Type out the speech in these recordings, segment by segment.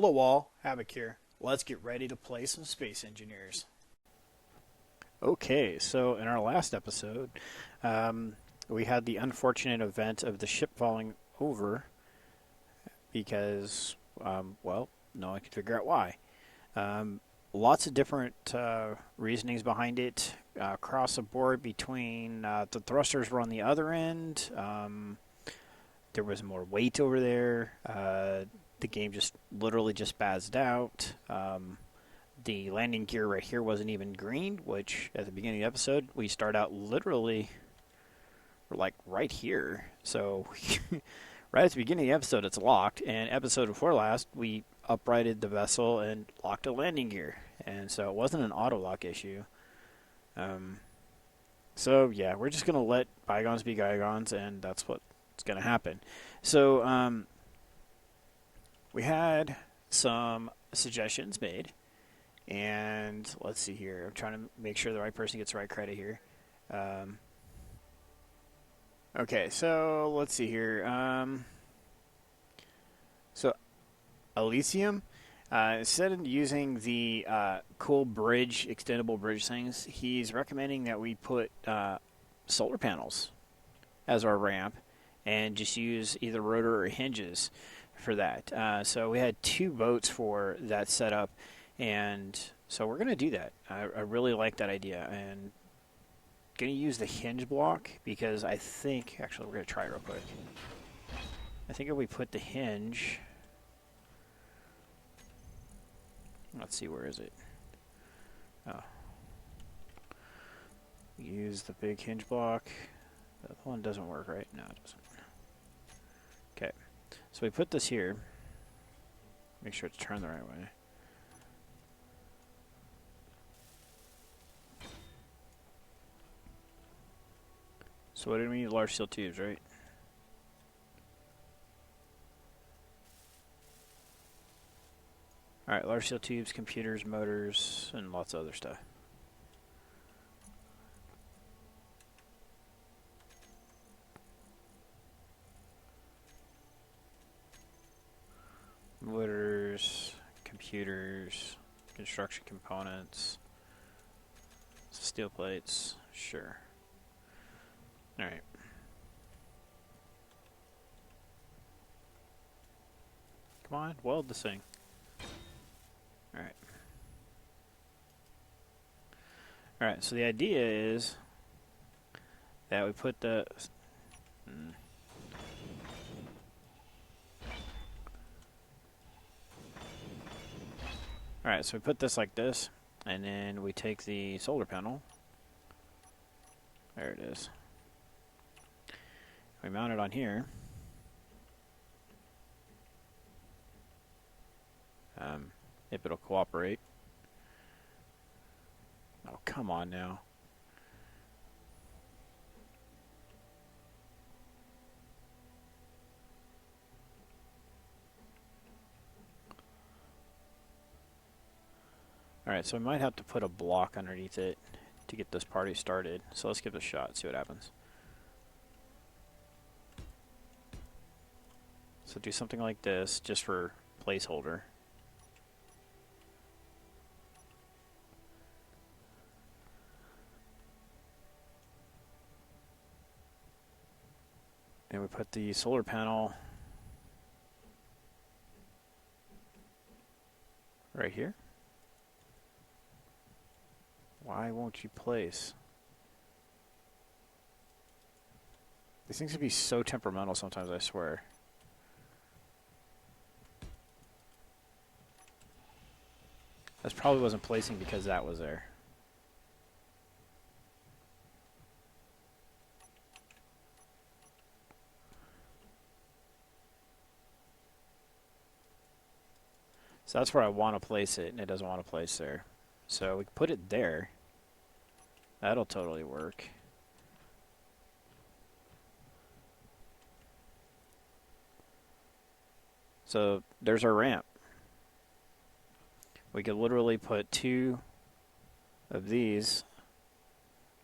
Hello all, Havoc here. Let's get ready to play some Space Engineers. Okay, so in our last episode, we had the unfortunate event of the ship falling over because, well, no one could figure out why. Lots of different reasonings behind it. Across the board between the thrusters were on the other end. There was more weight over there. The game just literally just spazzed out. The landing gear right here wasn't even green, which at the beginning of the episode, we start out literally like right here. So right at the beginning of the episode, it's locked. And episode before last, we uprighted the vessel and locked a landing gear. And so it wasn't an auto lock issue. So yeah, we're just going to let bygones be bygones, and that's what's going to happen. So we had some suggestions made. And let's see here. I'm trying to make sure the right person gets the right credit here. Okay, so let's see here. So Elysium, instead of using the cool bridge, extendable bridge things, he's recommending that we put solar panels as our ramp and just use either rotor or hinges for that. So we had 2 boats for that setup. And so we're going to do that. I really like that idea. And going to use the hinge block because I think, actually we're going to try it real quick. I think if we put the hinge, let's see, where is it? Oh. Use the big hinge block. That one doesn't work, right? No, it doesn't. Okay. So we put this here. Make sure it's turned the right way. So what do we need? Large steel tubes, right? Alright, large steel tubes, computers, motors, and lots of other stuff. Motors, computers, construction components, steel plates, sure. Alright. Come on, weld this thing. Alright. Alright, so the idea is that we put the... Alright, so we put this like this, and then we take the solar panel. There it is. We mount it on here. If it'll cooperate. Oh, come on now. Alright, so we might have to put a block underneath it to get this party started. So let's give it a shot, see what happens. So do something like this, just for placeholder. And we put the solar panel right here. Why won't you place? These things can be so temperamental sometimes, I swear. This probably wasn't placing because that was there. So that's where I want to place it, and it doesn't want to place there. So we can put it there. That'll totally work. So there's our ramp. We could literally put 2 of these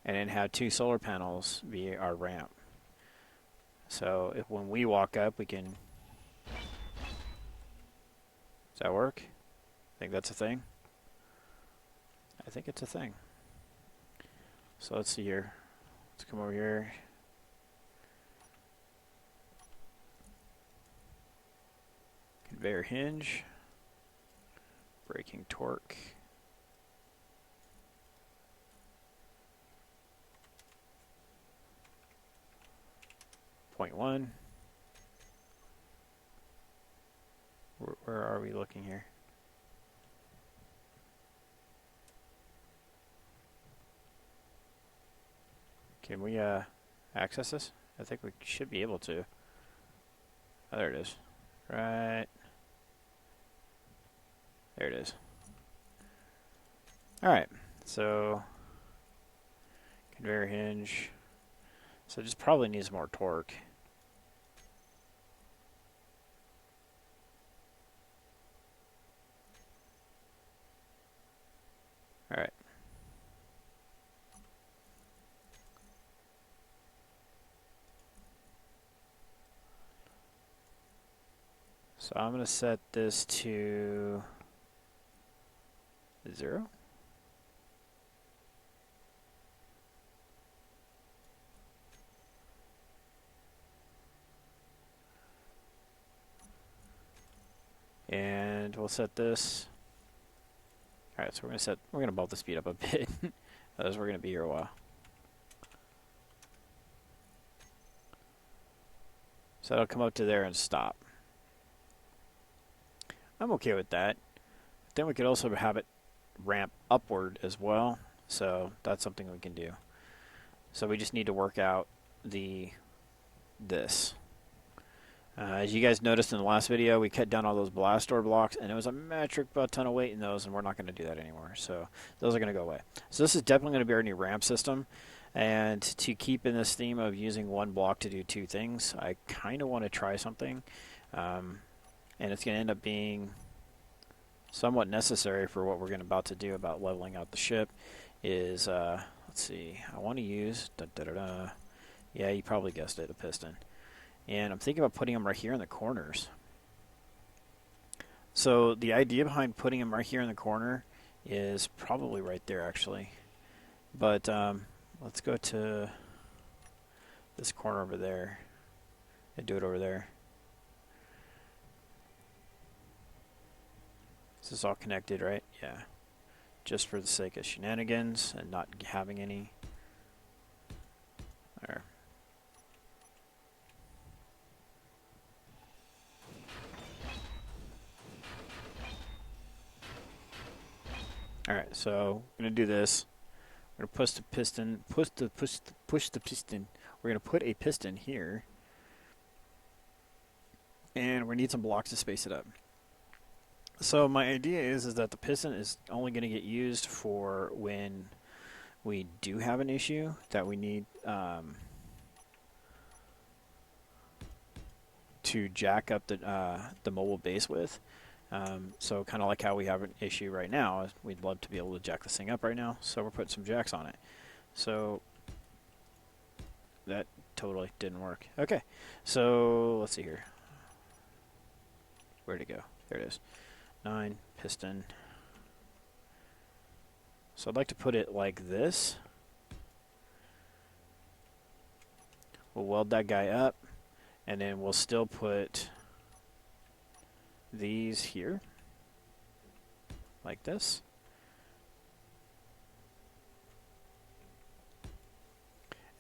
and then have 2 solar panels be our ramp. So if when we walk up, we can Does that work? Think that's a thing? I think it's a thing. So let's see here. Let's come over here. Conveyor hinge. Braking torque. Point 1. Where are we looking here? Can we access this? I think we should be able to. Oh, there it is. Right. There it is. Alright, so conveyor hinge. So it just probably needs more torque. Alright. So I'm going to set this to 0. And we'll set this. Alright, so we're gonna bump the speed up a bit. Otherwise we're gonna be here a while. So it'll come up to there and stop. I'm okay with that. Then we could also have it ramp upward as well. So that's something we can do. So we just need to work out this. As you guys noticed in the last video, we cut down all those blast door blocks, and it was a metric butt ton of weight in those, and we're not going to do that anymore. So those are going to go away. So this is definitely going to be our new ramp system. And to keep in this theme of using one block to do two things, I kind of want to try something. And it's going to end up being somewhat necessary for what we're about to do about leveling out the ship. Is, let's see, I want to use, yeah, you probably guessed it, a piston. And I'm thinking about putting them right here in the corners. So the idea behind putting them right here in the corner is probably right there, actually. But let's go to this corner over there and do it over there. This is all connected, right? Yeah. Just for the sake of shenanigans and not having any. There. Alright, so I'm going to do this. I'm going to push the piston, push the piston. We're going to put a piston here. And we need some blocks to space it up. So my idea is that the piston is only going to get used for when we do have an issue that we need to jack up the mobile base with. So kind of like how we have an issue right now, we'd love to be able to jack this thing up right now, so we're putting some jacks on it. So that totally didn't work. Okay, so let's see here. Where'd it go? There it is. 9, piston. So I'd like to put it like this. We'll weld that guy up, and then we'll still put these here, like this.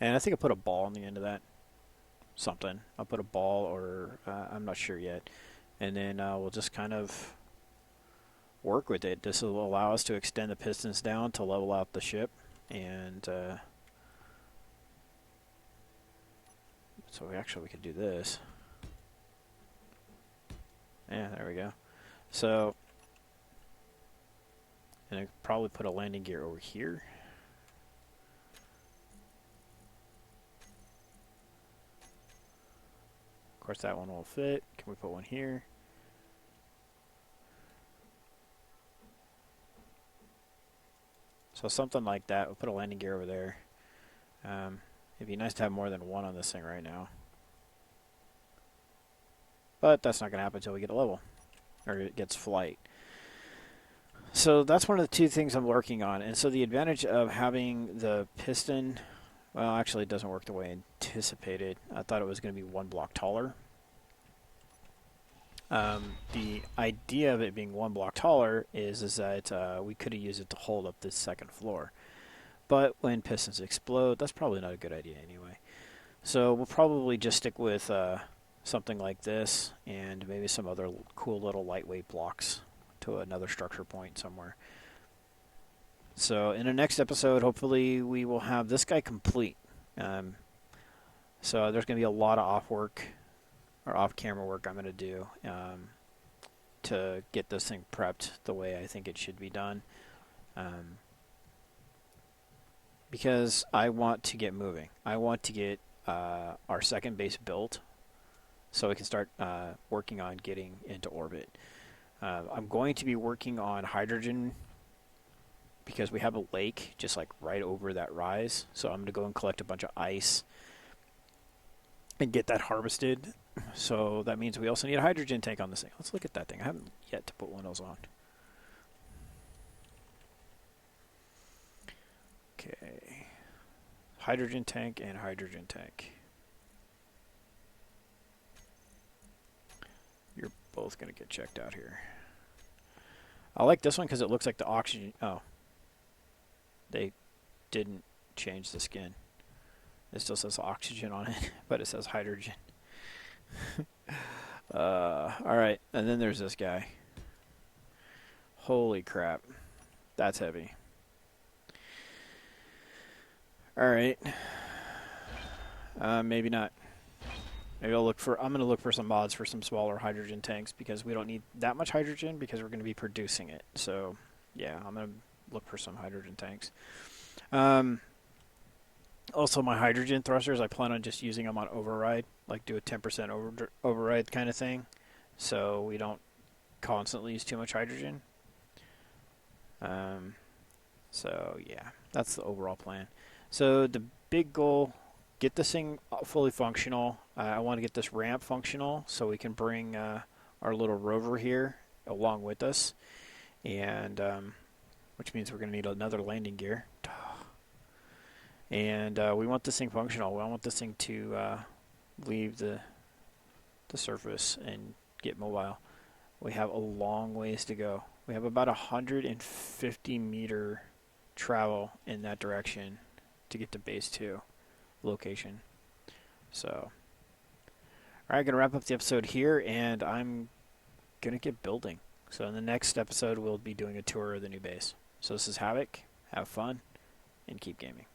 And I think I'll put a ball on the end of that. Something. I'll put a ball, or I'm not sure yet. And then we'll just kind of work with it. This will allow us to extend the pistons down to level out the ship. And so we could do this. Yeah, there we go. So, and I could probably put a landing gear over here. Of course, that one will fit. Can we put one here? So something like that. We'll put a landing gear over there. It'd be nice to have more than one on this thing right now. But that's not going to happen until we get a level. or it gets flight. So that's one of the two things I'm working on. And so the advantage of having the piston, well, actually it doesn't work the way I anticipated. I thought it was going to be one block taller. The idea of it being one block taller is that we could have used it to hold up this second floor. But when pistons explode, that's probably not a good idea anyway. So we'll probably just stick with something like this and maybe some other cool little lightweight blocks to another structure point somewhere. So in the next episode, hopefully we will have this guy complete. So there's going to be a lot of off-camera work I'm going to do to get this thing prepped the way I think it should be done. Because I want to get moving. I want to get our second base built so we can start working on getting into orbit. I'm going to be working on hydrogen because we have a lake just like right over that rise. So I'm going to go and collect a bunch of ice and get that harvested. So that means we also need a hydrogen tank on this thing. Let's look at that thing. I haven't yet to put one of those on. Okay. Hydrogen tank and hydrogen tank. You're both going to get checked out here. I like this one because it looks like the oxygen. Oh. They didn't change the skin. It still says oxygen on it, but it says hydrogen. Alright, and then there's this guy. Holy crap. That's heavy. Alright. Maybe not. Maybe I'm going to look for some mods for some smaller hydrogen tanks because we don't need that much hydrogen because we're going to be producing it. So, yeah, I'm going to look for some hydrogen tanks. Also, my hydrogen thrusters, I plan on just using them on override, like do a 10% override kind of thing, so we don't constantly use too much hydrogen. So, yeah, that's the overall plan. So, the big goal, get this thing fully functional. I want to get this ramp functional so we can bring our little rover here along with us, and which means we're going to need another landing gear. And we want this thing functional. I want this thing to leave the surface and get mobile. We have a long ways to go. We have about 150 meter travel in that direction to get to base 2 location. So, alright, going to wrap up the episode here, and I'm going to get building. So in the next episode, we'll be doing a tour of the new base. So this is Havoc. Have fun, and keep gaming.